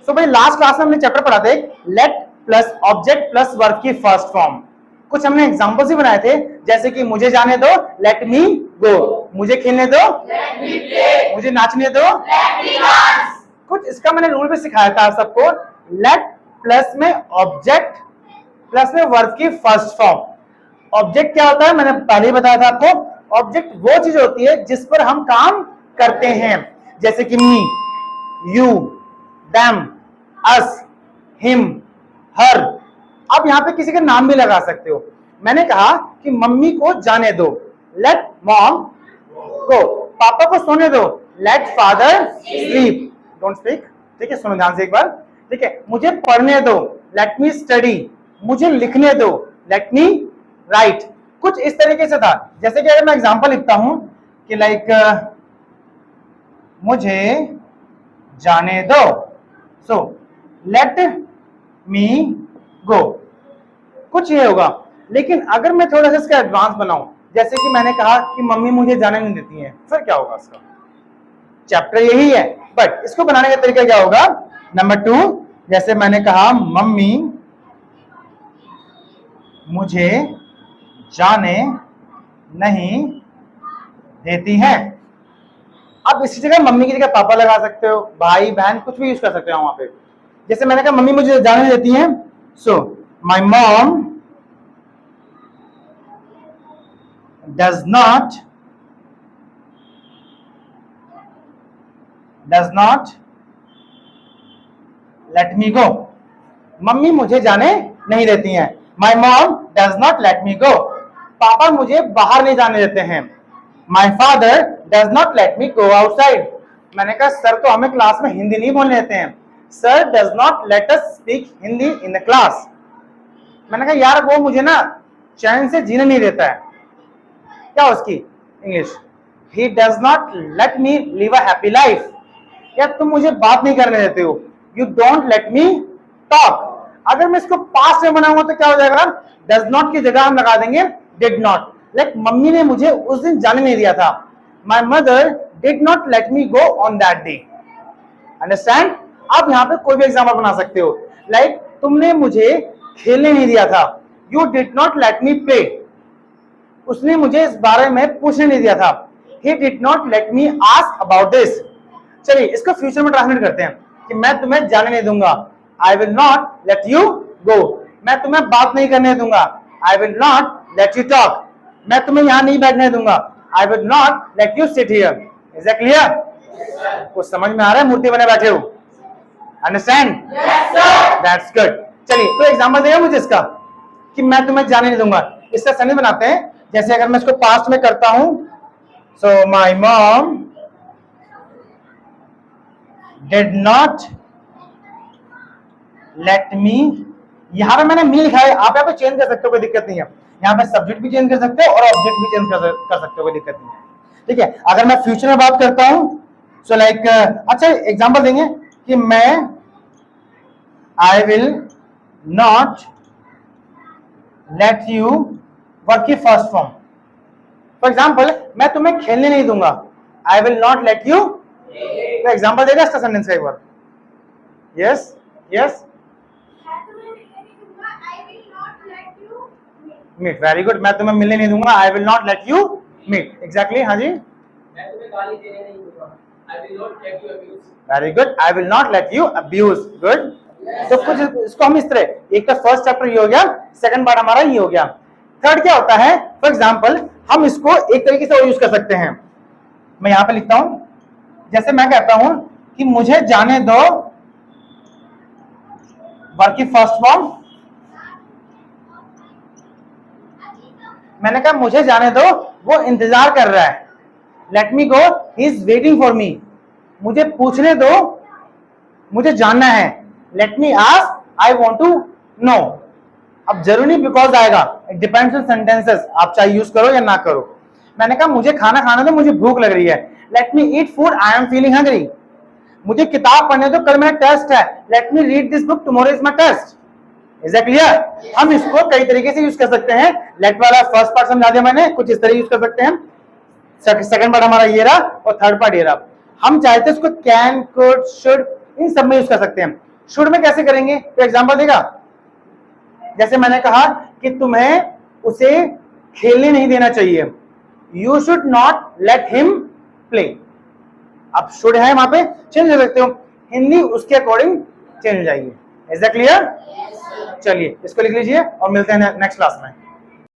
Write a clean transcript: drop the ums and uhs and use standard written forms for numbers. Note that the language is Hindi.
सो भाई लास्ट क्लास में हमने चैप्टर पढ़ा थे late plus object plus verb की फर्स्ट फॉर्म। कुछ हमने एग्जांपल्स भी बनाए थे, जैसे कि मुझे जाने दो, लेट मी गो, मुझे खेलने दो, लेट मी प्ले, मुझे नाचने दो, लेट मी डांस। कुछ इसका मैंने रूल भी सिखाया था सबको, लेट प्लस में ऑब्जेक्ट प्लस में वर्ब की फर्स्ट फॉर्म। ऑब्जेक्ट क्या होता है मैंने पहले ही बताया था आपको, ऑब्जेक्ट वो चीज होती है जिस पर हम काम करते हैं, जैसे कि मी, you, them, us, him, her। अब यहां पे किसी का नाम भी लगा सकते हो। मैंने कहा कि मम्मी को जाने दो, let mom go, पापा को सोने दो, let father sleep, don't speak। ठीक है, सुनो ध्यान से एक बार। ठीक है, मुझे पढ़ने दो, let me study, मुझे लिखने दो, let me write। कुछ इस तरीके से था, जैसे कि अगर मैं एग्जांपल लिखता हूं कि लाइक मुझे जाने दो, सो लेट मी गो, कुछ ये होगा। लेकिन अगर मैं थोड़ा सा इसका एडवांस बनाऊं, जैसे कि मैंने कहा कि मम्मी मुझे जाने नहीं देती हैं, फिर क्या होगा इसका? चैप्टर यही है, बट इसको बनाने का तरीका क्या होगा? नंबर 2, जैसे मैंने कहा मम्मी मुझे जाने नहीं देती हैं। अब इसी जगह मम्मी की जगह पापा लगा सकते हो, भाई बहन कुछ भी यूज कर सकते हो वहां पे। जैसे मैंने कहा मम्मी मुझे जाने देती हैं, so my mom does not let me go. मम्मी मुझे जाने नहीं देती हैं, my mom does not let me go. पापा मुझे बाहर नहीं जाने देते हैं, my father does not let me go outside. मैंने कहा सर तो हमें क्लास में हिंदी नहीं बोलने देते हैं, sir does not let us speak Hindi in the class. मैंने कहा यार वो मुझे ना चैन से जीने नहीं देता है, क्या उसकी English, he does not let me live a happy life. यार तुम मुझे बात नहीं करने देते हो, you don't let me talk. अगर मैं इसको पास्ट में बनाऊंगा तो क्या हो जाएगा? डज नॉट की जगह हम लगा देंगे डिड नॉट। लाइक मम्मी ने मुझे उस दिन जाने नहीं दिया था, my mother did not let me go on that day. Understand? आप यहाँ पे कोई भी एग्जाम्पल बना सकते हो, लाइक तुमने मुझे खेलने नहीं दिया था, you did not let me play. उसने मुझे इस बारे में पूछने नहीं दिया था, he did not let me ask about this। चलिए इसको फ्यूचर में ट्रांसलेट करते हैं कि मैं तुम्हें जाने नहीं दूंगा, I will not let you go। मैं तुम्हें बात नहीं करने दूंगा, I will not let you talk। मैं तुम्हें यहाँ नहीं बैठने दूंगा, I will not let you sit here। Is that clear? कुछ समझ में आ रहा है? मूर्ति बने बैठे हो, understand? Yes sir। That's good। चलिए तो एग्जाम्पल देगा मुझे इसका कि मैं तुम्हें जाने नहीं दूंगा। इसका सेंटेंस बनाते हैं, जैसे अगर मैं इसको पास्ट में करता हूं, सो my mom did not let मी। यहां पे मैंने मी लिखा है, आप यहाँ पे चेंज कर सकते हो, कोई दिक्कत नहीं है। यहाँ पे सब्जेक्ट भी चेंज कर सकते हो और ऑब्जेक्ट भी चेंज कर सकते हो, कोई दिक्कत नहीं है। ठीक है, अगर मैं फ्यूचर में बात करता हूं, सो लाइक अच्छा एग्जांपल देंगे कि मैं I will not let you verb की फर्स्ट फॉर्म। फॉर एग्जाम्पल मैं तुम्हें खेलने नहीं दूंगा, I will not let you. तो एग्जाम्पल देगा इसका सेंटेंस का एक बार? Yes yes, meet. Very good, मैं तुम्हें मिलने नहीं दूंगा, I will not let you meet. Exactly, हाँ जी। मैं तुम्हें गाली देने नहीं दूंगा, I will not let you abuse. Very good, I will not let you abuse. Good. तो कुछ इसको हम इस तरह, एक तो फर्स्ट चैप्टर ये हो गया, सेकंड पार्ट हमारा ये हो गया। थर्ड क्या होता है? फॉर एग्जाम्पल हम इसको एक तरीके से और यूज कर सकते हैं। मैं यहां पे लिखता हूं, जैसे मैं कहता हूं कि मुझे जाने दो वर्ब की फर्स्ट फॉर्म। मैंने कहा मुझे जाने दो, वो इंतजार कर रहा है, let me go, he is waiting for me. मुझे पूछने दो, मुझे जानना है, let me ask, I want to know. अब जरूरी नहीं बिकॉज आएगा, इट डिपेंड्स ऑन सेंटेंसेस, आप चाहे यूज करो या ना करो। मैंने कहा मुझे खाना खाना दो, मुझे भूख लग रही है, let me eat food, I am feeling hungry. मुझे किताब पढ़ने दो, कल मेरा टेस्ट है, let me read this book, tomorrow is my test. Is that clear? हम इसको कई तरीके से यूज कर सकते हैं। लेट वाला फर्स्ट पार्ट समझा दिया मैंने, कुछ इस तरह यूज कर सकते हैं। सेकंड पार्ट हमारा ये रहा और थर्ड पार्ट ये रहा। हम चाहते हैं इसको कैन, कुड, शुड, इन सब में यूज कर सकते हैं। शुड में कैसे करेंगे? तो एग्जांपल देगा, जैसे मैंने कहा कि तुम्हें उसे खेलने नहीं देना चाहिए, you should not let him play. अब शुड है वहां पे चेंज कर सकते हो, हिंदी उसके अकॉर्डिंग चेंज हो जाएगी। Is that clear? चलिए इसको लिख लीजिए और मिलते हैं नेक्स्ट क्लास में।